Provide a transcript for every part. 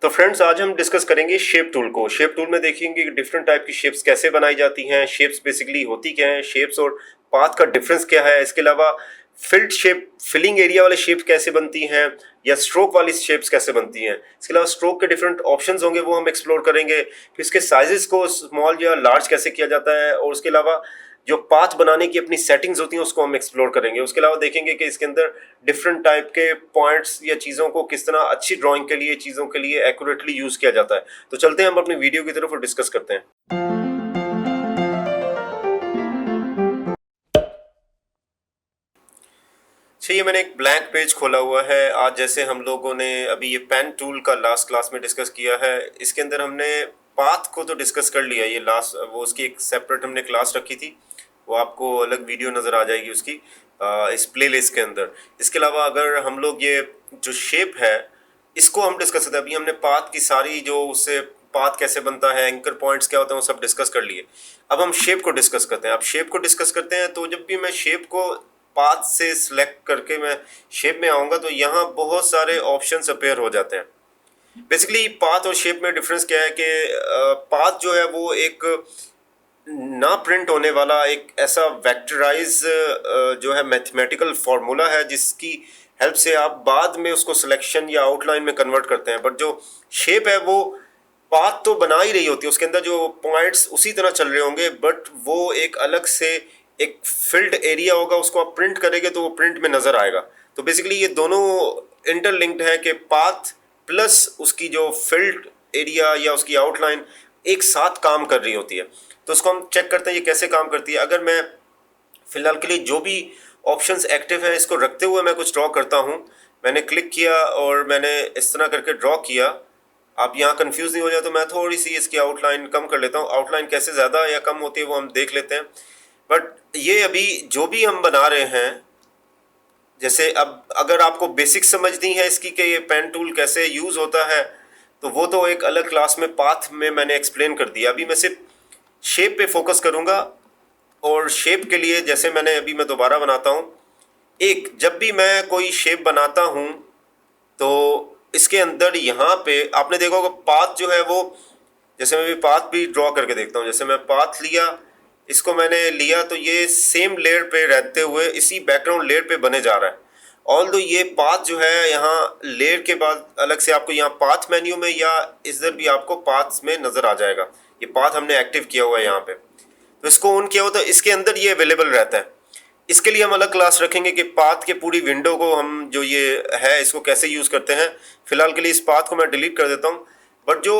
तो फ्रेंड्स आज हम डिस्कस करेंगे शेप टूल को। शेप टूल में देखेंगे कि डिफरेंट टाइप की शेप्स कैसे बनाई जाती हैं, शेप्स बेसिकली होती क्या हैं, शेप्स और पाथ का डिफरेंस क्या है। इसके अलावा फिल्ड शेप, फिलिंग एरिया वाले शेप्स कैसे बनती हैं या स्ट्रोक वाली शेप्स कैसे बनती हैं। इसके अलावा स्ट्रोक के डिफरेंट ऑप्शंस होंगे, वो हम एक्सप्लोर करेंगे। फिर इसके साइजेस को स्मॉल या लार्ज कैसे किया जाता है, और उसके अलावा जो पाथ बनाने की अपनी सेटिंग्स होती हैं उसको हम एक्सप्लोर करेंगे। उसके अलावा देखेंगे कि इसके अंदर डिफरेंट टाइप के पॉइंट्स या चीज़ों को किस तरह अच्छी ड्राइंग के लिए, चीज़ों के लिए एक्यूरेटली यूज़ किया जाता है। तो चलते हैं हम अपनी वीडियो की तरफ और डिस्कस करते हैं। ये मैंने एक ब्लैंक पेज खोला हुआ है। आज जैसे हम लोगों ने अभी ये पेन टूल का लास्ट क्लास में डिस्कस किया है, इसके अंदर हमने पाथ को तो डिस्कस कर लिया। ये लास्ट वो उसकी एक सेपरेट हमने क्लास रखी थी, वो आपको अलग वीडियो नज़र आ जाएगी उसकी इस प्लेलिस्ट के अंदर। इसके अलावा अगर हम लोग ये जो शेप है इसको हम डिस्कस करते हैं। अभी हमने पाथ की सारी जो उससे पाथ कैसे बनता है, एंकर पॉइंट्स क्या होते हैं, वो सब डिस्कस कर लिए। अब हम शेप को डिस्कस करते हैं। अब शेप को डिस्कस करते हैं तो जब भी मैं शेप को पाथ से सिलेक्ट करके मैं शेप में आऊँगा तो यहाँ बहुत सारे ऑप्शंस अपीयर हो जाते हैं। बेसिकली पाथ और शेप में डिफरेंस क्या है कि पाथ जो है वो एक ना प्रिंट होने वाला एक ऐसा वेक्टराइज जो है मैथमेटिकल फार्मूला है, जिसकी हेल्प से आप बाद में उसको सिलेक्शन या आउटलाइन में कन्वर्ट करते हैं। बट जो शेप है वो पाथ तो बना ही रही होती है, उसके अंदर जो पॉइंट्स उसी तरह चल रहे होंगे, बट वो एक अलग से एक फील्ड एरिया होगा, उसको आप प्रिंट करेंगे तो वो प्रिंट में नज़र आएगा। तो बेसिकली ये दोनों इंटरलिंक्ड है कि पाथ प्लस उसकी जो फील्ड एरिया या उसकी आउटलाइन एक साथ काम कर रही होती है। तो उसको हम चेक करते हैं ये कैसे काम करती है। अगर मैं फ़िलहाल के लिए जो भी ऑप्शंस एक्टिव हैं इसको रखते हुए मैं कुछ ड्रॉ करता हूँ। मैंने क्लिक किया और मैंने इस तरह करके ड्रॉ किया। आप यहाँ कंफ्यूज नहीं हो जाए तो मैं थोड़ी सी इसकी आउटलाइन कम कर लेता हूँ। आउटलाइन कैसे ज़्यादा या कम होती है वो हम देख लेते हैं। बट ये अभी जो भी हम बना रहे हैं, जैसे अब अगर आपको बेसिक समझनी है इसकी कि ये पेन टूल कैसे यूज़ होता है, तो वो तो एक अलग क्लास में पाथ में मैंने एक्सप्लेन कर दिया। अभी मैं सिर्फ शेप पे फोकस करूँगा। और शेप के लिए जैसे मैं दोबारा बनाता हूँ। एक जब भी मैं कोई शेप बनाता हूँ तो इसके अंदर यहाँ पे आपने देखा होगा पाथ जो है वो, जैसे मैं भी पाथ भी ड्रॉ करके देखता हूँ। जैसे मैं पाथ लिया, इसको मैंने लिया तो ये सेम लेयर पे रहते हुए इसी बैकग्राउंड लेयर पे बने जा रहा है। ऑल्दो ये पाथ जो है यहाँ लेयर के बाद अलग से आपको यहाँ पाथ मेन्यू में या इधर भी आपको पाथ्स में नज़र आ जाएगा। ये पाथ हमने एक्टिव किया हुआ है यहाँ पे, तो इसको ऑन किया हो तो इसके अंदर ये अवेलेबल रहता है। इसके लिए हम अलग क्लास रखेंगे कि पाथ के पूरी विंडो को हम जो ये है इसको कैसे यूज़ करते हैं। फिलहाल के लिए इस पाथ को मैं डिलीट कर देता हूँ। बट जो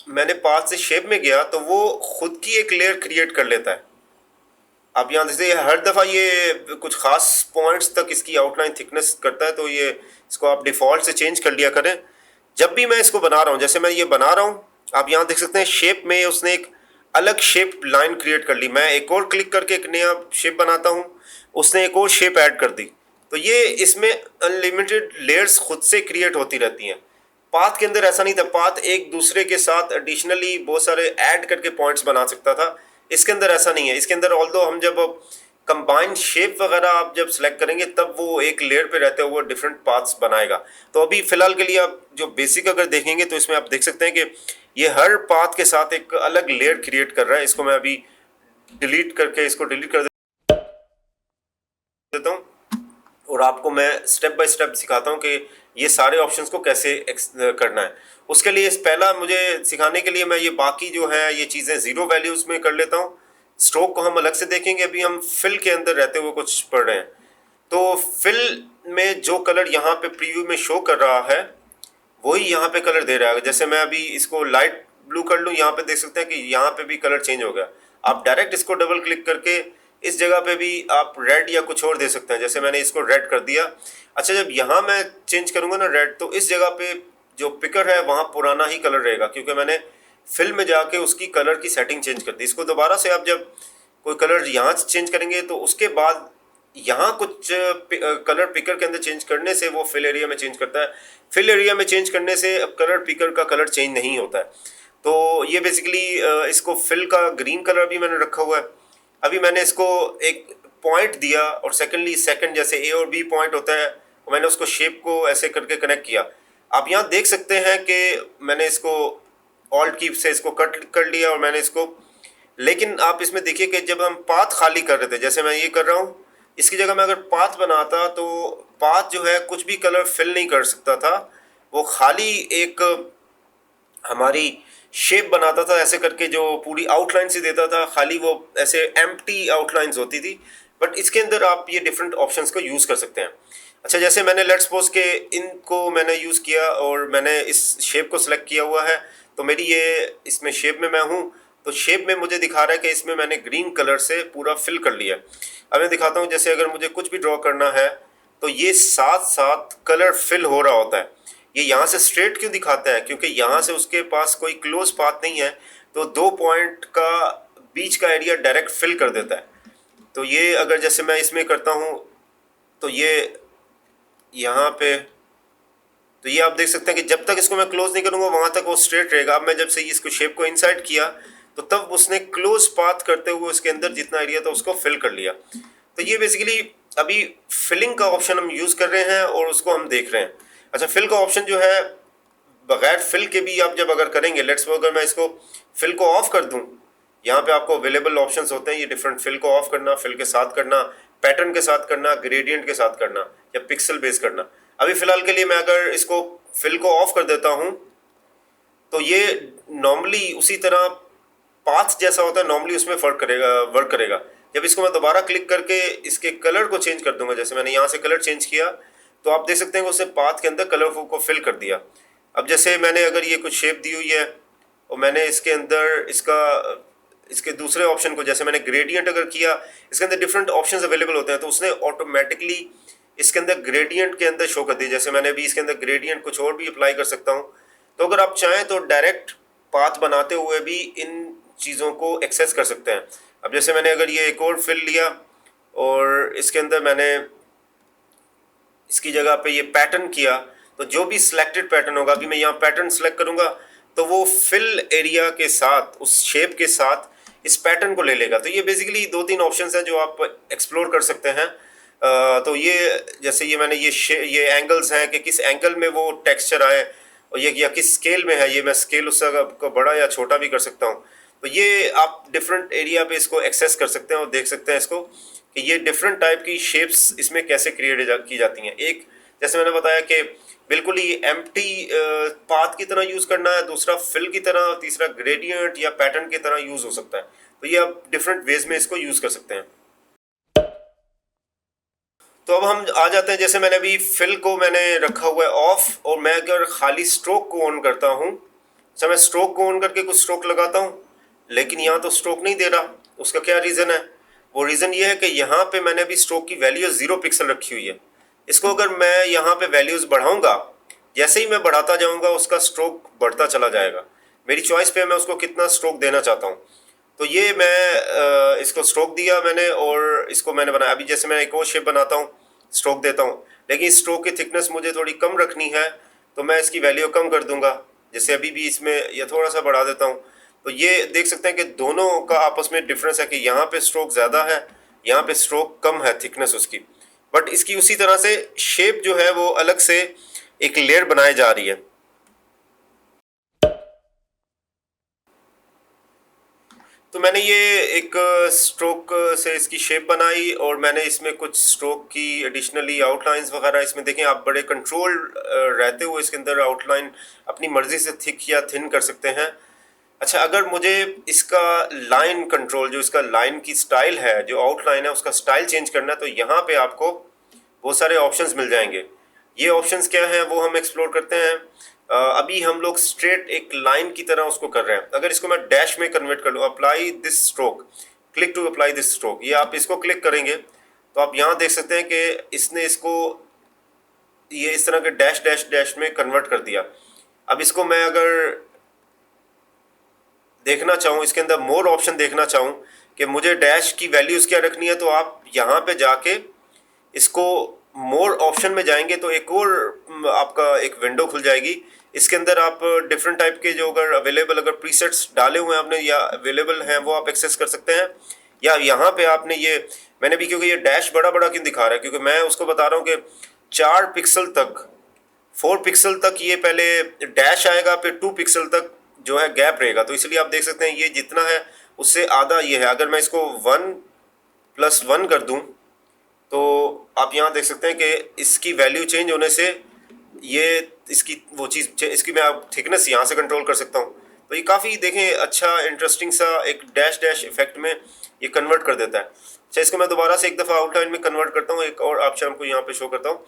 मैंने पाथ से शेप में गया तो वो खुद की एक लेयर क्रिएट कर लेता है। अब यहाँ जैसे हर दफ़ा ये कुछ ख़ास पॉइंट्स तक इसकी आउटलाइन थिकनेस करता है, तो ये इसको आप डिफ़ॉल्ट से चेंज कर लिया करें। जब भी मैं इसको बना रहा हूँ, जैसे मैं ये बना रहा हूँ, आप यहाँ देख सकते हैं शेप में उसने एक अलग शेप लाइन क्रिएट कर ली। मैं एक और क्लिक करके एक नया शेप बनाता हूँ, उसने एक और शेप ऐड कर दी। तो ये इसमें अनलिमिटेड लेयर्स खुद से क्रिएट होती रहती हैं। पाथ के अंदर ऐसा नहीं था। पाथ एक दूसरे के साथ एडिशनली बहुत सारे ऐड करके पॉइंट्स बना सकता था। इसके अंदर ऐसा नहीं है। इसके अंदर ऑल्दो हम जब कंबाइंड शेप वगैरह आप जब सेलेक्ट करेंगे तब वो एक लेयर पे रहते हुए डिफरेंट पाथ्स बनाएगा। तो अभी फ़िलहाल के लिए आप जो बेसिक अगर देखेंगे तो इसमें आप देख सकते हैं कि ये हर पाथ के साथ एक अलग लेयर क्रिएट कर रहा है। इसको मैं अभी डिलीट करके इसको डिलीट कर देता हूँ और आपको मैं स्टेप बाय स्टेप सिखाता हूँ कि ये सारे ऑप्शंस को कैसे करना है। उसके लिए इस पहला मुझे सिखाने के लिए मैं ये बाकी जो है ये चीज़ें ज़ीरो वैल्यूज़ में कर लेता हूँ। स्ट्रोक को हम अलग से देखेंगे। अभी हम फिल के अंदर रहते हुए कुछ पढ़ रहे हैं। तो फिल में जो कलर यहाँ पे प्रीव्यू में शो कर रहा है वही यहाँ पे कलर दे रहा है। जैसे मैं अभी इसको लाइट ब्लू कर लूँ, यहाँ पे देख सकते हैं कि यहाँ पे भी कलर चेंज हो गया। आप डायरेक्ट इसको डबल क्लिक करके इस जगह पे भी आप रेड या कुछ और दे सकते हैं। जैसे मैंने इसको रेड कर दिया। अच्छा, जब यहाँ मैं चेंज करूँगा ना रेड, तो इस जगह पे जो पिकर है वहाँ पुराना ही कलर रहेगा, क्योंकि मैंने फिल में जाके उसकी कलर की सेटिंग चेंज कर दी। इसको दोबारा से आप जब कोई कलर यहाँ चेंज करेंगे तो उसके बाद यहाँ कुछ कलर पिकर के अंदर चेंज करने से वो फिल एरिया में चेंज करता है। फिल एरिया में चेंज करने से अब कलर पिकर का कलर चेंज नहीं होता है। तो ये बेसिकली इसको फिल का ग्रीन कलर भी मैंने रखा हुआ है। अभी मैंने इसको एक पॉइंट दिया और सेकेंड जैसे ए और बी पॉइंट होता है, मैंने उसको शेप को ऐसे करके कनेक्ट किया। आप यहाँ देख सकते हैं कि मैंने इसको ऑल्ट की से इसको कट कर लिया और मैंने इसको, लेकिन आप इसमें देखिए कि जब हम पाथ खाली कर रहे थे, जैसे मैं ये कर रहा हूँ, इसकी जगह मैं अगर पाथ बनाता तो पाथ जो है कुछ भी कलर फिल नहीं कर सकता था, वो खाली एक हमारी शेप बनाता था ऐसे करके, जो पूरी आउटलाइन से देता था, खाली वो ऐसे एम्प्टी आउटलाइंस होती थी। बट इसके अंदर आप ये डिफरेंट ऑप्शंस को यूज़ कर सकते हैं। अच्छा, जैसे मैंने लेट्स सपोज के इनको मैंने यूज़ किया और मैंने इस शेप को सिलेक्ट किया हुआ है, तो मेरी ये इसमें शेप में मैं हूँ, तो शेप में मुझे दिखा रहा है कि इसमें मैंने ग्रीन कलर से पूरा फिल कर लिया। अब मैं दिखाता हूँ, जैसे अगर मुझे कुछ भी ड्रॉ करना है तो ये साथ साथ कलर फिल हो रहा होता है। ये यहाँ से स्ट्रेट क्यों दिखाता है? क्योंकि यहाँ से उसके पास कोई क्लोज पाथ नहीं है, तो 2 पॉइंट का बीच का एरिया डायरेक्ट फिल कर देता है। तो ये अगर जैसे मैं इसमें करता हूँ तो ये यहाँ पे, तो ये आप देख सकते हैं कि जब तक इसको मैं क्लोज नहीं करूँगा वहाँ तक वो स्ट्रेट रहेगा। अब मैं जब से इसको शेप को इनसाइड किया तो तब उसने क्लोज पाथ करते हुए उसके अंदर जितना एरिया था उसको फिल कर लिया। तो ये बेसिकली अभी फिलिंग का ऑप्शन हम यूज़ कर रहे हैं और उसको हम देख रहे हैं। अच्छा, फिल का ऑप्शन जो है बगैर फिल के भी आप जब अगर करेंगे, लेट्स सपोज अगर मैं इसको फिल को ऑफ कर दूं, यहाँ पे आपको अवेलेबल ऑप्शंस होते हैं ये डिफरेंट, फिल को ऑफ करना, फिल के साथ करना, पैटर्न के साथ करना, ग्रेडियंट के साथ करना या पिक्सल बेस करना। अभी फिलहाल के लिए मैं अगर इसको फिल को ऑफ कर देता हूँ तो ये नॉर्मली उसी तरह पाथ जैसा होता है, नॉर्मली उसमें वर्क करेगा। जब इसको मैं दोबारा क्लिक करके इसके कलर को चेंज कर दूंगा, जैसे मैंने यहाँ से कलर चेंज किया, तो आप देख सकते हैं कि उसने पाथ के अंदर कलर को फिल कर दिया। अब जैसे मैंने अगर ये कुछ शेप दी हुई है और मैंने इसके अंदर इसके दूसरे ऑप्शन को, जैसे मैंने ग्रेडियंट अगर किया, इसके अंदर डिफरेंट ऑप्शंस अवेलेबल होते हैं, तो उसने ऑटोमेटिकली इसके अंदर ग्रेडियंट के अंदर शो कर दिया। जैसे मैंने अभी इसके अंदर ग्रेडियंट कुछ और भी अप्लाई कर सकता हूँ। तो अगर आप चाहें तो डायरेक्ट पाथ बनाते हुए भी इन चीज़ों को एक्सेस कर सकते हैं। अब जैसे मैंने अगर ये एक और फिल लिया और इसके अंदर मैंने इसकी जगह पे ये पैटर्न किया, तो जो भी सिलेक्टेड पैटर्न होगा, अभी मैं यहाँ पैटर्न सेलेक्ट करूँगा तो वो फिल एरिया के साथ, उस शेप के साथ इस पैटर्न को ले लेगा। तो ये बेसिकली 2-3 ऑप्शंस हैं जो आप एक्सप्लोर कर सकते हैं। तो ये जैसे ये मैंने ये एंगल्स हैं कि किस एंगल में वो टेक्सचर आए, और ये या किस स्केल में है, ये मैं स्केल उसका बड़ा या छोटा भी कर सकता हूँ। तो ये आप डिफरेंट एरिया पे इसको एक्सेस कर सकते हैं और देख सकते हैं इसको कि ये डिफरेंट टाइप की शेप्स इसमें कैसे की जाती हैं। एक जैसे मैंने बताया कि बिल्कुल ही एम्प्टी पाथ की तरह यूज़ करना है, दूसरा फिल की तरह, तीसरा ग्रेडियंट या पैटर्न की तरह यूज़ हो सकता है। तो ये आप डिफरेंट वेज में इसको यूज़ कर सकते हैं। तो अब हम आ जाते हैं, जैसे मैंने अभी फिल को मैंने रखा हुआ है ऑफ, और मैं अगर खाली स्ट्रोक को ऑन करता हूँ, अच्छा मैं स्ट्रोक को ऑन करके कुछ स्ट्रोक लगाता हूँ, लेकिन यहाँ तो स्ट्रोक नहीं दे रहा। उसका क्या रीज़न है? वो रीज़न ये है कि यहाँ पे मैंने अभी स्ट्रोक की वैल्यू 0 पिक्सल रखी हुई है। इसको अगर मैं यहाँ पे वैल्यूज़ बढ़ाऊँगा, जैसे ही मैं बढ़ाता जाऊँगा उसका स्ट्रोक बढ़ता चला जाएगा। मेरी चॉइस पे मैं उसको कितना स्ट्रोक देना चाहता हूँ। तो ये मैं इसको स्ट्रोक दिया मैंने और इसको मैंने बनाया। अभी जैसे मैं एक और शेप बनाता हूँ, स्ट्रोक देता हूँ, लेकिन स्ट्रोक की थिकनेस मुझे थोड़ी कम रखनी है, तो मैं इसकी वैल्यू कम कर दूंगा। जैसे अभी भी इसमें ये थोड़ा सा बढ़ा देता हूँ। तो ये देख सकते हैं कि दोनों का आपस में डिफरेंस है कि यहाँ पे स्ट्रोक ज़्यादा है, यहाँ पे स्ट्रोक कम है थिकनेस उसकी। बट इसकी उसी तरह से शेप जो है वो अलग से एक लेयर बनाई जा रही है। तो मैंने ये एक स्ट्रोक से इसकी शेप बनाई और मैंने इसमें कुछ स्ट्रोक की एडिशनली आउटलाइंस वगैरह इसमें देखें आप, बड़े कंट्रोल रहते हुए इसके अंदर आउटलाइन अपनी मर्ज़ी से थिक या थिन कर सकते हैं। अच्छा, अगर मुझे इसका लाइन कंट्रोल, जो इसका लाइन की स्टाइल है, जो आउटलाइन है उसका स्टाइल चेंज करना है, तो यहाँ पे आपको बहुत सारे ऑप्शंस मिल जाएंगे। ये ऑप्शंस क्या हैं वो हम एक्सप्लोर करते हैं। अभी हम लोग स्ट्रेट एक लाइन की तरह उसको कर रहे हैं। अगर इसको मैं डैश में कन्वर्ट कर लूँ, apply this stroke, click to apply this stroke, ये आप इसको क्लिक करेंगे तो आप यहाँ देख सकते हैं कि इसने इसको ये इस तरह के डैश डैश डैश में कन्वर्ट कर दिया। अब इसको मैं अगर देखना चाहूँ, इसके अंदर मोर ऑप्शन देखना चाहूँ कि मुझे डैश की वैल्यूज़ क्या रखनी है, तो आप यहाँ पे जाके इसको मोर ऑप्शन में जाएंगे तो एक और आपका एक विंडो खुल जाएगी। इसके अंदर आप डिफरेंट टाइप के जो अगर अवेलेबल अगर प्रीसेट्स डाले हुए हैं आपने या अवेलेबल हैं वो आप एक्सेस कर सकते हैं। या यहाँ पे आपने ये मैंने भी, क्योंकि ये डैश बड़ा बड़ा क्यों दिखा रहा है, क्योंकि मैं उसको बता रहा हूँ कि 4 पिक्सल तक 4 पिक्सल तक ये पहले डैश आएगा, फिर 2 पिक्सल तक जो है गैप रहेगा। तो इसलिए आप देख सकते हैं ये जितना है उससे आधा ये है। अगर मैं इसको 1+1 कर दूं तो आप यहाँ देख सकते हैं कि इसकी वैल्यू चेंज होने से ये इसकी वो चीज़ इसकी मैं आप थिकनेस यहाँ से कंट्रोल कर सकता हूँ। तो ये काफ़ी देखें अच्छा इंटरेस्टिंग सा एक डैश डैश इफेक्ट में ये कन्वर्ट कर देता है। अच्छा, इसको मैं दोबारा से एक दफ़ा आउटलाइन में कन्वर्ट करता हूँ, एक और ऑप्शन आपको यहाँ पे शो करता हूँ।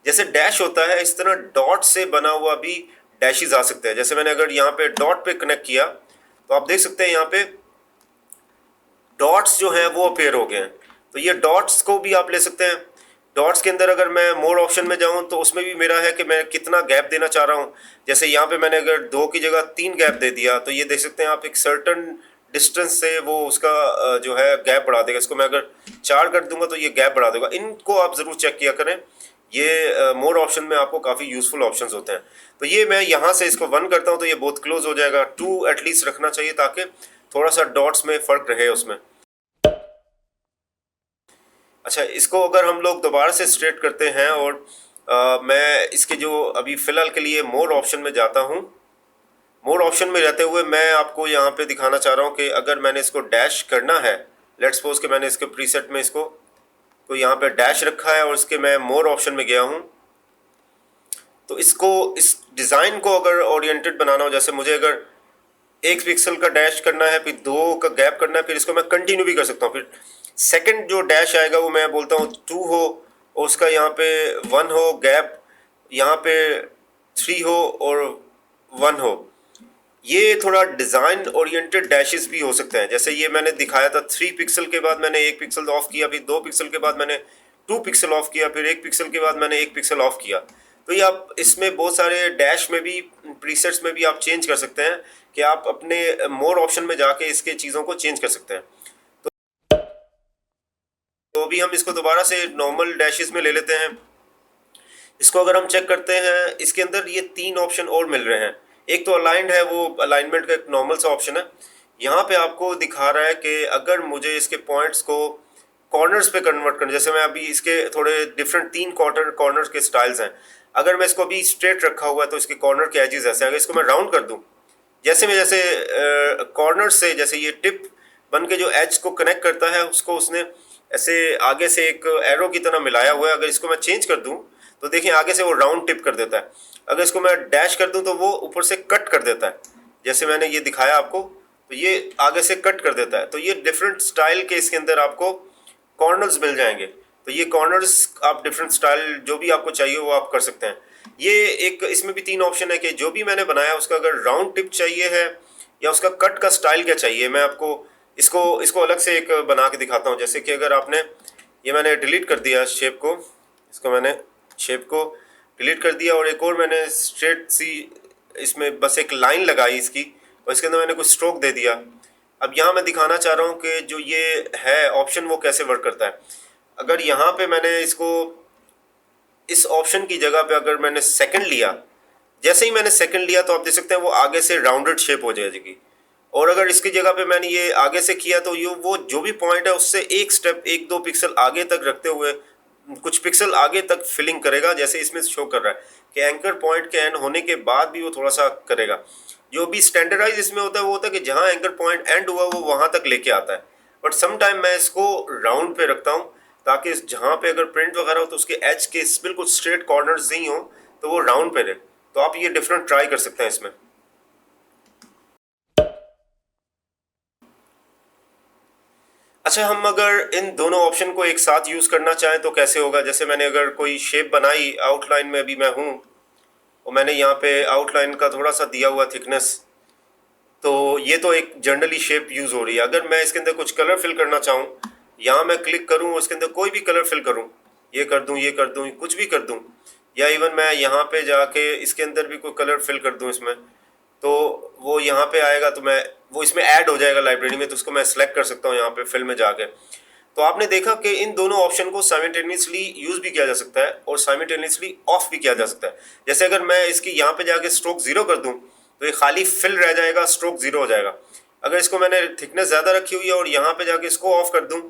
जैसे डैश होता है इस तरह डॉट से बना हुआ भी डैशेज आ सकते हैं। जैसे मैंने अगर यहाँ पे डॉट पे कनेक्ट किया तो आप देख सकते हैं यहाँ पे डॉट्स जो हैं वो अपेयर हो गए हैं। तो ये डॉट्स को भी आप ले सकते हैं। डॉट्स के अंदर अगर मैं मोर ऑप्शन में जाऊं तो उसमें भी मेरा है कि मैं कितना गैप देना चाह रहा हूं। जैसे यहाँ पे मैंने अगर 2 की जगह 3 गैप दे दिया तो ये देख सकते हैं आप एक सर्टन डिस्टेंस से वो उसका जो है गैप बढ़ा देगा। इसको मैं अगर 4 कर दूंगा तो ये गैप बढ़ा देगा। इनको आप ज़रूर चेक किया करें, ये मोर ऑप्शन में आपको काफ़ी यूज़फुल ऑप्शंस होते हैं। तो ये मैं यहाँ से इसको 1 करता हूँ तो ये बहुत क्लोज हो जाएगा। 2 एटलीस्ट रखना चाहिए ताकि थोड़ा सा डॉट्स में फ़र्क रहे उसमें। अच्छा, इसको अगर हम लोग दोबारा से स्ट्रेट करते हैं और मैं इसके जो अभी फ़िलहाल के लिए मोर ऑप्शन में जाता हूँ। मोर ऑप्शन में रहते हुए मैं आपको यहाँ पे दिखाना चाह रहा हूँ कि अगर मैंने इसको डैश करना है, लेट्स सपोज कि मैंने इसके प्रीसेट में इसको तो यहाँ पे डैश रखा है और इसके मैं मोर ऑप्शन में गया हूँ। तो इसको इस डिज़ाइन को अगर ओरिएंटेड बनाना हो, जैसे मुझे अगर 1 पिक्सल का डैश करना है, फिर 2 का गैप करना है, फिर इसको मैं कंटिन्यू भी कर सकता हूँ। फिर सेकंड जो डैश आएगा वो मैं बोलता हूँ 2 हो और उसका यहाँ पे 1 हो गैप, यहाँ पे 3 हो और 1 हो। ये थोड़ा डिज़ाइन ओरिएंटेड डैशेस भी हो सकते हैं। जैसे ये मैंने दिखाया था 3 पिक्सल के बाद मैंने 1 पिक्सल ऑफ किया, फिर 2 पिक्सल के बाद मैंने 2 पिक्सल ऑफ किया, फिर 1 पिक्सल के बाद मैंने 1 पिक्सल ऑफ किया। तो ये आप इसमें बहुत सारे डैश में भी प्रीसेट्स में भी आप चेंज कर सकते हैं कि आप अपने मोर ऑप्शन में जाके इसके चीज़ों को चेंज कर सकते हैं। तो अभी हम इसको दोबारा से नॉर्मल डैशेस में ले लेते हैं। इसको अगर हम चेक करते हैं इसके अंदर ये 3 ऑप्शन और मिल रहे हैं। एक तो अलाइंड है, वो अलाइनमेंट का एक नॉर्मल सा ऑप्शन है। यहाँ पे आपको दिखा रहा है कि अगर मुझे इसके पॉइंट्स को कॉर्नर्स पे कन्वर्ट करना, जैसे मैं अभी इसके थोड़े डिफरेंट 3 कॉर्नर के स्टाइल्स हैं। अगर मैं इसको अभी स्ट्रेट रखा हुआ है तो इसके कॉर्नर के एजेस ऐसे, अगर इसको मैं राउंड कर दूँ जैसे कॉर्नर से, जैसे ये टिप बन के जो एज को कनेक्ट करता है उसको उसने ऐसे आगे से एक एरो की तरह मिलाया हुआ है। अगर इसको मैं चेंज कर दूं तो देखिए आगे से वो राउंड टिप कर देता है। अगर इसको मैं डैश कर दूं तो वो ऊपर से कट कर देता है, जैसे मैंने ये दिखाया आपको, तो ये आगे से कट कर देता है। तो ये डिफरेंट स्टाइल के इसके अंदर आपको कॉर्नर्स मिल जाएंगे। तो ये कॉर्नर्स आप डिफरेंट स्टाइल जो भी आपको चाहिए वो आप कर सकते हैं। ये एक इसमें भी 3 ऑप्शन है कि जो भी मैंने बनाया उसका अगर राउंड टिप चाहिए है या उसका कट का स्टाइल क्या चाहिए। मैं आपको इसको अलग से एक बना के दिखाता हूँ। जैसे कि अगर आपने ये मैंने डिलीट कर दिया शेप को, इसको मैंने शेप को डिलीट कर दिया और एक और मैंने स्ट्रेट सी इसमें बस एक लाइन लगाई इसकी और इसके अंदर मैंने कुछ स्ट्रोक दे दिया। अब यहाँ मैं दिखाना चाह रहा हूँ कि जो ये है ऑप्शन वो कैसे वर्क करता है। अगर यहाँ पे मैंने इसको इस ऑप्शन की जगह पे अगर मैंने सेकंड लिया, जैसे ही मैंने सेकंड लिया तो आप देख सकते हैं वो आगे से राउंडेड शेप हो जाएगी। और अगर इसकी जगह पे मैंने ये आगे से किया तो ये वो जो भी पॉइंट है उससे एक स्टेप 1-2 पिक्सल आगे तक रखते हुए कुछ पिक्सल आगे तक फिलिंग करेगा। जैसे इसमें शो कर रहा है कि एंकर पॉइंट के एंड होने के बाद भी वो थोड़ा सा करेगा। जो भी स्टैंडर्डाइज इसमें होता है वो होता है कि जहाँ एंकर पॉइंट एंड हुआ वो वहाँ तक लेके आता है। बट सम टाइम मैं इसको राउंड पे रखता हूँ ताकि जहाँ पे अगर प्रिंट वगैरह हो तो उसके एज के बिल्कुल स्ट्रेट कॉर्नर्स नहीं हो तो वो राउंड पे रहे। तो आप ये डिफरेंट ट्राई कर सकते हैं इसमें। अच्छा, हम अगर इन दोनों ऑप्शन को एक साथ यूज़ करना चाहें तो कैसे होगा। जैसे मैंने अगर कोई शेप बनाई आउटलाइन में, अभी मैं हूँ और मैंने यहाँ पे आउटलाइन का थोड़ा सा दिया हुआ थिकनेस, तो ये तो एक जनरली शेप यूज़ हो रही है। अगर मैं इसके अंदर कुछ कलर फिल करना चाहूँ, यहाँ मैं क्लिक करूँ उसके अंदर कोई भी कलर फिल करूँ, ये कर दूँ, कुछ भी कर दूँ, या इवन मैं यहाँ पे जाके इसके अंदर भी कोई कलर फिल कर दूँ इसमें, तो वो यहाँ पे आएगा तो मैं वो इसमें ऐड हो जाएगा लाइब्रेरी में। तो उसको मैं सेलेक्ट कर सकता हूँ यहाँ पे फिल में जाके। तो आपने देखा कि इन दोनों ऑप्शन को साइमल्टेनियसली यूज़ भी किया जा सकता है और साइमल्टेनियसली ऑफ भी किया जा सकता है। जैसे अगर मैं इसकी यहाँ पे जाके स्ट्रोक 0 कर दूँ तो ये खाली फिल रह जाएगा, स्ट्रोक 0 हो जाएगा। अगर इसको मैंने थिकनेस ज़्यादा रखी हुई है और यहाँ पे जाके इसको ऑफ कर दूँ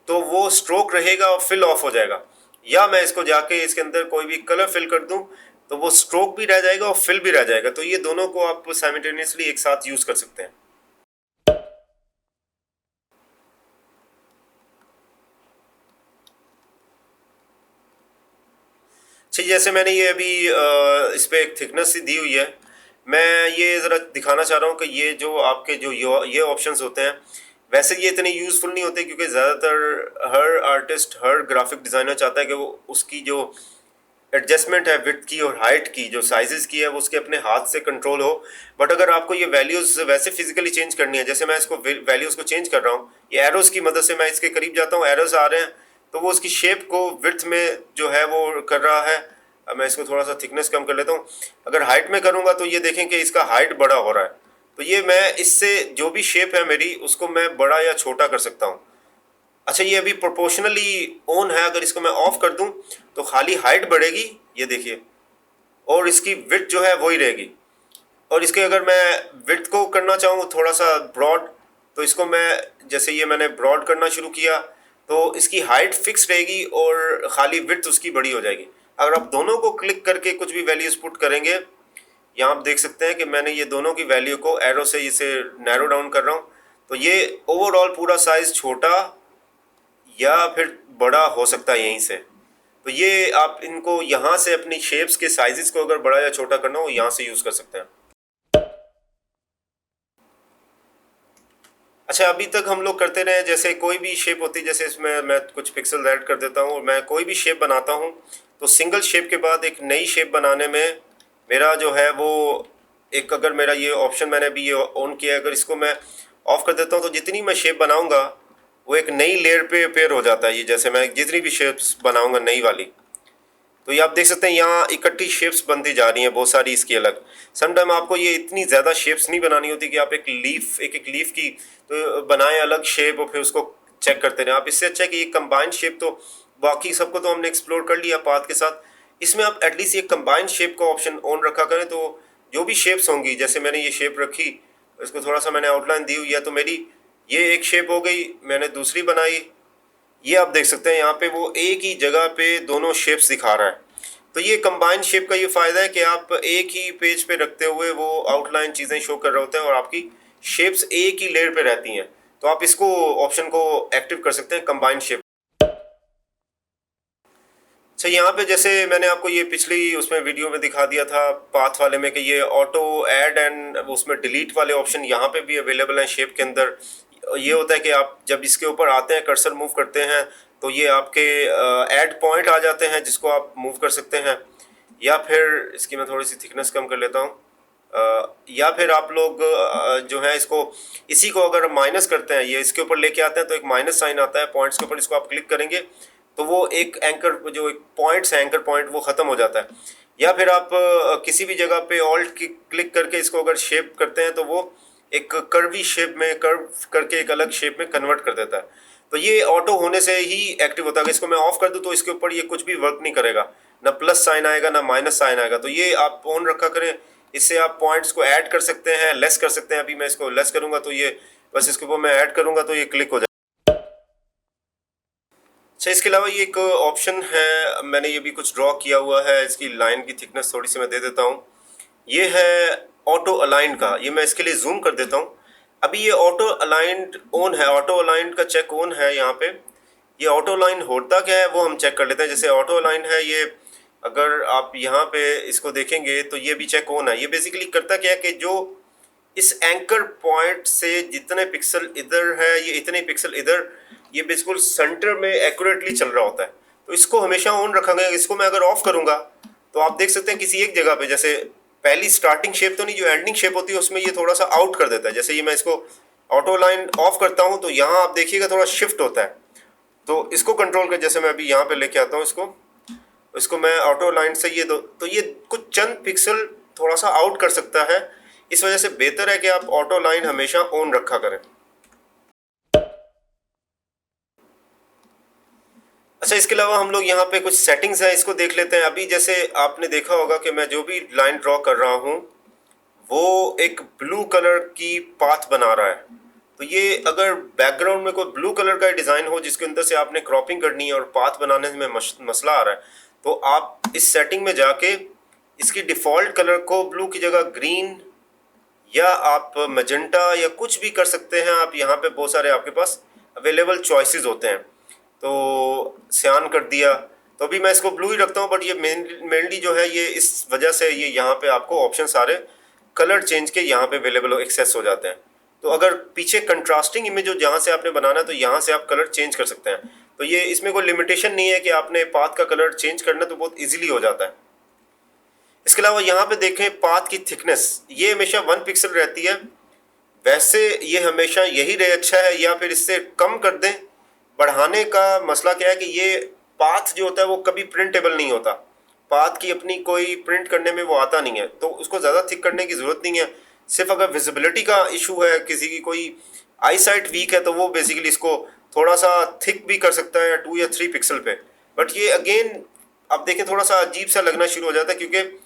तो वो स्ट्रोक रहेगा और फिल ऑफ हो जाएगा। या मैं इसको जाके इसके अंदर कोई भी कलर फिल कर दूँ तो वो स्ट्रोक भी रह जाएगा और फिल भी रह जाएगा। तो ये दोनों को आप साइमल्टेनियसली एक साथ यूज कर सकते हैं। अच्छा, जैसे मैंने ये अभी इस पे एक थिकनेस सी दी हुई है, मैं ये ज़रा दिखाना चाह रहा हूँ कि ये जो आपके जो ये ऑप्शंस होते हैं, वैसे ये इतने यूज़फुल नहीं होते, क्योंकि ज़्यादातर हर आर्टिस्ट, हर ग्राफिक डिज़ाइनर चाहता है कि वो उसकी जो एडजस्टमेंट है विड्थ की और हाइट की, जो साइजेस की है, वो उसके अपने हाथ से कंट्रोल हो। बट अगर आपको ये वैल्यूज़ वैसे फिजिकली चेंज करनी है, जैसे मैं इसको वैल्यूज़ को चेंज कर रहा हूँ, ये एरोज़ की मदद से मैं इसके करीब जाता हूँ, एरोज़ आ रहे हैं, तो वो उसकी शेप को विड्थ में जो है वो कर रहा है। अब मैं इसको थोड़ा सा थिकनेस कम कर लेता हूँ। अगर हाइट में करूँगा तो ये देखें कि इसका हाइट बड़ा हो रहा है। तो ये मैं इससे जो भी शेप है मेरी, उसको मैं बड़ा या छोटा कर सकता हूँ। अच्छा, ये अभी प्रोपोर्शनली ऑन है, अगर इसको मैं ऑफ कर दूं तो खाली हाइट बढ़ेगी, ये देखिए, और इसकी विड्थ जो है वही रहेगी। और इसके अगर मैं विड्थ को करना चाहूँ थोड़ा सा ब्रॉड, तो इसको मैं, जैसे ये मैंने ब्रॉड करना शुरू किया, तो इसकी हाइट फिक्स रहेगी और खाली विड्थ उसकी बड़ी हो जाएगी। अगर आप दोनों को क्लिक करके कुछ भी वैल्यूज पुट करेंगे, यहाँ आप देख सकते हैं कि मैंने ये दोनों की वैल्यू को एरो से इसे नैरो डाउन कर रहा हूँ, तो ये ओवरऑल पूरा साइज छोटा या फिर बड़ा हो सकता है यहीं से। तो ये आप इनको यहाँ से अपनी शेप्स के साइजेस को अगर बड़ा या छोटा करना हो, यहाँ से यूज़ कर सकते हैं। अच्छा, अभी तक हम लोग करते रहे, जैसे कोई भी शेप होती है, जैसे इसमें मैं कुछ पिक्सल ऐड कर देता हूँ और मैं कोई भी शेप बनाता हूँ, तो सिंगल शेप के बाद एक नई शेप बनाने में मेरा जो है वो एक, अगर मेरा ये ऑप्शन मैंने अभी ये ऑन किया है, अगर इसको मैं ऑफ कर देता हूँ तो जितनी मैं शेप बनाऊंगा वो एक नई लेयर पे अपेयर हो जाता है। ये जैसे मैं जितनी भी शेप्स बनाऊंगा नई वाली, तो ये आप देख सकते हैं यहाँ इकट्ठी शेप्स बनती जा रही हैं, बहुत सारी इसकी अलग। समटाइम आपको ये इतनी ज़्यादा शेप्स नहीं बनानी होती कि आप एक एक लीफ की तो बनाएं अलग शेप और फिर उसको चेक करते रहें। आप इससे अच्छा है कि ये कंबाइंड शेप, तो बाकी सबको तो हमने एक्सप्लोर कर लिया पाथ के साथ, इसमें आप एटलीस्ट ये कंबाइंड शेप का ऑप्शन ऑन रखा करें, तो जो भी शेप्स होंगी, जैसे मैंने ये शेप रखी, इसको थोड़ा सा मैंने आउटलाइन दी हुई है, तो मेरी ये एक शेप हो गई, मैंने दूसरी बनाई, ये आप देख सकते हैं यहाँ पे वो एक ही जगह पे दोनों शेप्स दिखा रहा है। तो ये कंबाइंड शेप का ये फ़ायदा है कि आप एक ही पेज पे रखते हुए वो आउटलाइन चीज़ें शो कर रहे होते हैं और आपकी शेप्स एक ही लेयर पे रहती हैं। तो आप इसको ऑप्शन को एक्टिव कर सकते हैं, कंबाइंड शेप। अच्छा, यहाँ पे जैसे मैंने आपको ये पिछली उसमें वीडियो में दिखा दिया था पाथ वाले में कि ये ऑटो ऐड एंड उसमें डिलीट वाले ऑप्शन यहाँ पे भी अवेलेबल हैं शेप के अंदर। ये होता है कि आप जब इसके ऊपर आते हैं, कर्सर मूव करते हैं, तो ये आपके ऐड पॉइंट आ जाते हैं जिसको आप मूव कर सकते हैं। या फिर इसकी मैं थोड़ी सी थिकनेस कम कर लेता हूँ। या फिर आप लोग जो है इसको, इसी को अगर माइनस करते हैं, ये इसके ऊपर लेके आते हैं, तो एक माइनस साइन आता है पॉइंट्स के ऊपर, इसको आप क्लिक करेंगे तो वो एक एंकर, जो एक पॉइंट्स है एंकर पॉइंट, वो ख़त्म हो जाता है। या फिर आप किसी भी जगह पे ऑल्ट की क्लिक करके इसको अगर शेप करते हैं, तो वो एक कर्वी शेप में, कर्व करके एक अलग शेप में कन्वर्ट कर देता है। तो ये ऑटो होने से ही एक्टिव होता है। इसको मैं ऑफ कर दूं तो इसके ऊपर ये कुछ भी वर्क नहीं करेगा, ना प्लस साइन आएगा ना माइनस साइन आएगा। तो ये आप ऑन रखा करें, इससे आप पॉइंट्स को ऐड कर सकते हैं, लेस कर सकते हैं। अभी मैं इसको लेस करूंगा तो ये बस इसके ऊपर मैं ऐड करूंगा तो ये क्लिक हो जाएगा। अच्छा, इसके अलावा ये एक ऑप्शन है, मैंने ये भी कुछ ड्रॉ किया हुआ है, इसकी लाइन की थिकनेस थोड़ी सी मैं दे देता हूँ। ये है ऑटो अलाइन का, ये मैं इसके लिए जूम कर देता हूँ। अभी ये ऑटो अलाइंड ऑन है, ऑटो अलाइंड का चेक ऑन है यहाँ पे। ये ऑटो अलाइन होता क्या है वो हम चेक कर लेते हैं। जैसे ऑटो अलाइन है ये, अगर आप यहाँ पे इसको देखेंगे तो ये भी चेक ऑन है। ये बेसिकली करता क्या है कि जो इस एंकर पॉइंट से जितने पिक्सल इधर है, ये इतने पिक्सल इधर, ये बिल्कुल सेंटर में एक्यूरेटली चल रहा होता है। तो इसको हमेशा ऑन रखेंगे। इसको मैं अगर ऑफ करूंगा तो आप देख सकते हैं किसी एक जगह पे, जैसे पहली स्टार्टिंग शेप तो नहीं, जो एंडिंग शेप होती है उसमें ये थोड़ा सा आउट कर देता है। जैसे ये मैं इसको ऑटो लाइन ऑफ करता हूँ तो यहाँ आप देखिएगा थोड़ा शिफ्ट होता है। तो इसको कंट्रोल कर, जैसे मैं अभी यहाँ पे लेके आता हूँ इसको, इसको मैं ऑटो लाइन से ये दो, तो ये कुछ चंद पिक्सल थोड़ा सा आउट कर सकता है। इस वजह से बेहतर है कि आप ऑटो लाइन हमेशा ऑन रखा करें। अच्छा, इसके अलावा हम लोग यहाँ पे कुछ सेटिंग्स है, इसको देख लेते हैं। अभी जैसे आपने देखा होगा कि मैं जो भी लाइन ड्रॉ कर रहा हूँ वो एक ब्लू कलर की पाथ बना रहा है। तो ये अगर बैकग्राउंड में कोई ब्लू कलर का डिज़ाइन हो जिसके अंदर से आपने क्रॉपिंग करनी है और पाथ बनाने में मसला आ रहा है, तो आप इस सेटिंग में जाके इसकी डिफ़ॉल्ट कलर को ब्लू की जगह ग्रीन या आप मैजेंटा या कुछ भी कर सकते हैं। आप यहाँ पे बहुत सारे आपके पास अवेलेबल चॉइसेस होते हैं। तो सियान कर दिया, तो अभी मैं इसको ब्लू ही रखता हूँ, बट ये मेनली जो है ये इस वजह से ये यहाँ पे आपको ऑप्शन सारे कलर चेंज के यहाँ पे अवेलेबल एक्सेस हो जाते हैं। तो अगर पीछे कंट्रास्टिंग इमेज हो जहाँ से आपने बनाना है तो यहाँ से आप कलर चेंज कर सकते हैं। तो ये इसमें कोई लिमिटेशन नहीं है कि आपने पाथ का कलर चेंज करना, तो बहुत ईजिली हो जाता है। इसके अलावा यहाँ पे देखें पाथ की थिकनेस, ये हमेशा 1 पिक्सल रहती है। वैसे ये हमेशा यही रहे अच्छा है, या फिर इससे कम कर दें। बढ़ाने का मसला क्या है कि ये पाथ जो होता है वो कभी प्रिंटेबल नहीं होता। पाथ की अपनी कोई प्रिंट करने में वो आता नहीं है, तो उसको ज़्यादा थिक करने की ज़रूरत नहीं है। सिर्फ अगर विजिबिलिटी का इशू है, किसी की कोई आई साइट वीक है, तो वो बेसिकली इसको थोड़ा सा थिक भी कर सकता है 2 या 3 पिक्सल पे। बट ये अगेन आप देखें थोड़ा सा अजीब सा लगना शुरू हो जाता है, क्योंकि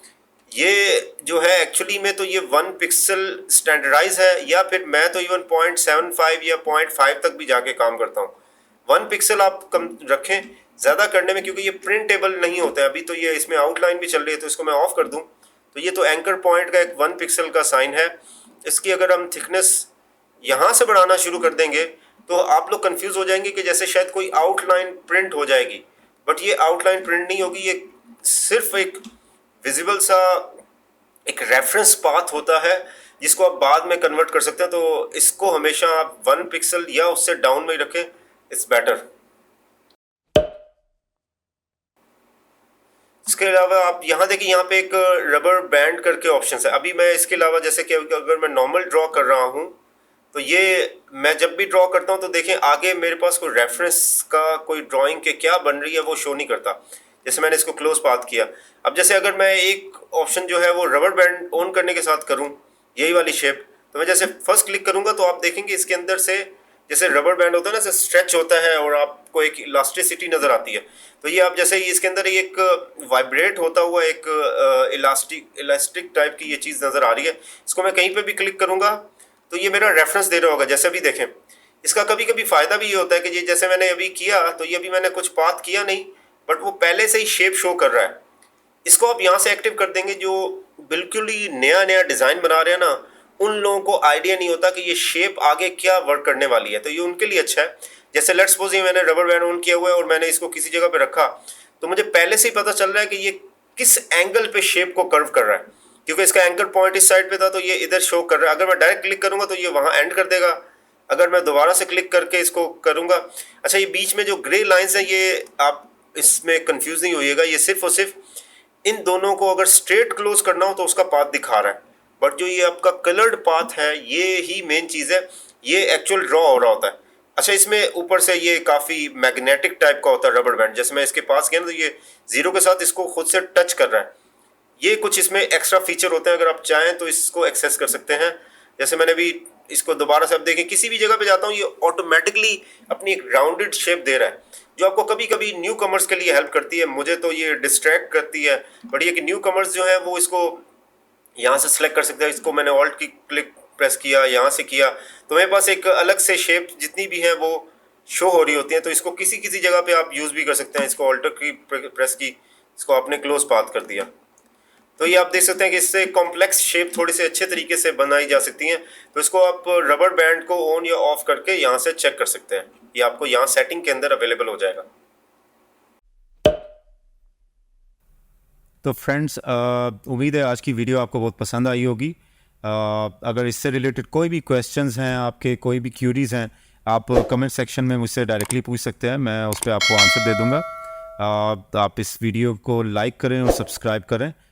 ये जो है एक्चुअली में तो ये 1 पिक्सल स्टैंडर्डाइज है, या फिर मैं तो इवन 0.75 या 0.5 तक भी जाके काम करता हूँ। 1 पिक्सल आप कम रखें ज़्यादा करने में, क्योंकि ये प्रिंटेबल नहीं होता है। अभी तो ये इसमें आउटलाइन भी चल रही है, तो इसको मैं ऑफ कर दूं तो ये तो एंकर पॉइंट का एक 1 पिक्सल का साइन है। इसकी अगर हम थिकनेस यहाँ से बढ़ाना शुरू कर देंगे तो आप लोग कंफ्यूज हो जाएंगे कि जैसे शायद कोई आउटलाइन प्रिंट हो जाएगी, बट ये आउटलाइन प्रिंट नहीं होगी। ये सिर्फ एक विजिबल सा एक रेफरेंस पाथ होता है जिसको आप बाद में कन्वर्ट कर सकते हैं। तो इसको हमेशा आप 1 पिक्सल या उससे डाउन में ही रखें, इट्स बेटर। इसके अलावा आप यहाँ देखिए, यहाँ पे एक रबर बैंड करके ऑप्शन है। अभी मैं इसके अलावा जैसे कि अगर मैं नॉर्मल ड्रॉ कर रहा हूँ तो ये मैं जब भी ड्रॉ करता हूँ तो देखें आगे मेरे पास कोई रेफरेंस का कोई ड्राइंग के क्या बन रही है वो शो नहीं करता। जैसे मैंने इसको क्लोज पाथ किया, अब जैसे अगर मैं एक ऑप्शन जो है वो रबर बैंड ऑन करने के साथ करूँ, यही वाली शेप, तो मैं जैसे फर्स्ट क्लिक करूँगा तो आप देखेंगे इसके अंदर से जैसे रबर बैंड होता है ना, जैसे स्ट्रेच होता है और आपको एक इलास्टिसिटी नज़र आती है। तो ये आप जैसे इसके अंदर एक वाइब्रेट होता हुआ एक इलास्टिक टाइप की ये चीज़ नज़र आ रही है। इसको मैं कहीं पे भी क्लिक करूँगा तो ये मेरा रेफरेंस दे रहा होगा। जैसे अभी देखें, इसका कभी कभी फ़ायदा भी ये होता है कि ये जैसे मैंने अभी किया, तो ये अभी मैंने कुछ पाथ किया नहीं, बट वो पहले से ही शेप शो कर रहा है। इसको आप यहाँ से एक्टिव कर देंगे। जो बिल्कुल ही नया नया डिज़ाइन बना रहे हैं ना, उन लोगों को आइडिया नहीं होता कि ये शेप आगे क्या वर्क करने वाली है, तो ये उनके लिए अच्छा है। जैसे लेट्स सपोज ये मैंने रबर बैंड ऑन किया हुआ है और मैंने इसको किसी जगह पे रखा, तो मुझे पहले से ही पता चल रहा है कि ये किस एंगल पे शेप को कर्व कर रहा है, क्योंकि इसका एंकर पॉइंट इस साइड पे था तो ये इधर शो कर रहा है। अगर मैं डायरेक्ट क्लिक करूँगा तो ये वहाँ एंड कर देगा। अगर मैं दोबारा से क्लिक करके इसको करूँगा, अच्छा ये बीच में जो ग्रे लाइन्स हैं ये आप इसमें कन्फ्यूज़ नहीं होइएगा, ये सिर्फ और सिर्फ इन दोनों को अगर स्ट्रेट क्लोज करना हो तो उसका पाथ दिखा रहा है। बट जो ये आपका कलर्ड पाथ है ये ही मेन चीज़ है, ये एक्चुअल ड्रॉ हो रहा होता है। अच्छा इसमें ऊपर से ये काफ़ी मैग्नेटिक टाइप का होता है रबर बैंड। जैसे मैं इसके पास गया ना तो ये ज़ीरो के साथ इसको खुद से टच कर रहा है। ये कुछ इसमें एक्स्ट्रा फीचर होते हैं, अगर आप चाहें तो इसको एक्सेस कर सकते हैं। जैसे मैंने भी इसको दोबारा से, आप देखें किसी भी जगह पे जाता हूँ ये ऑटोमेटिकली अपनी एक राउंडेड शेप दे रहा है, जो आपको कभी कभी न्यू कमर्स के लिए हेल्प करती है। मुझे तो ये डिस्ट्रैक्ट करती है, बट ये कि न्यू कमर्स जो है वो इसको यहाँ से सिलेक्ट कर सकते हैं। इसको मैंने ऑल्ट की क्लिक प्रेस किया, यहाँ से किया, तो मेरे पास एक अलग से शेप जितनी भी हैं वो शो हो रही होती हैं। तो इसको किसी किसी जगह पे आप यूज़ भी कर सकते हैं। इसको ऑल्टर की प्रेस की, इसको आपने क्लोज पाथ कर दिया, तो ये आप देख सकते हैं कि इससे कॉम्प्लेक्स शेप थोड़ी से अच्छे तरीके से बनाई जा सकती हैं। तो इसको आप रबर बैंड को ऑन या ऑफ करके यहाँ से चेक कर सकते हैं। ये आपको यहाँ सेटिंग के अंदर अवेलेबल हो जाएगा। तो फ्रेंड्स, उम्मीद है आज की वीडियो आपको बहुत पसंद आई होगी। अगर इससे रिलेटेड कोई भी क्वेश्चंस हैं आपके, कोई भी क्यूरीज़ हैं, आप कमेंट सेक्शन में मुझसे डायरेक्टली पूछ सकते हैं, मैं उस पर आपको आंसर दे दूंगा। आप इस वीडियो को लाइक करें और सब्सक्राइब करें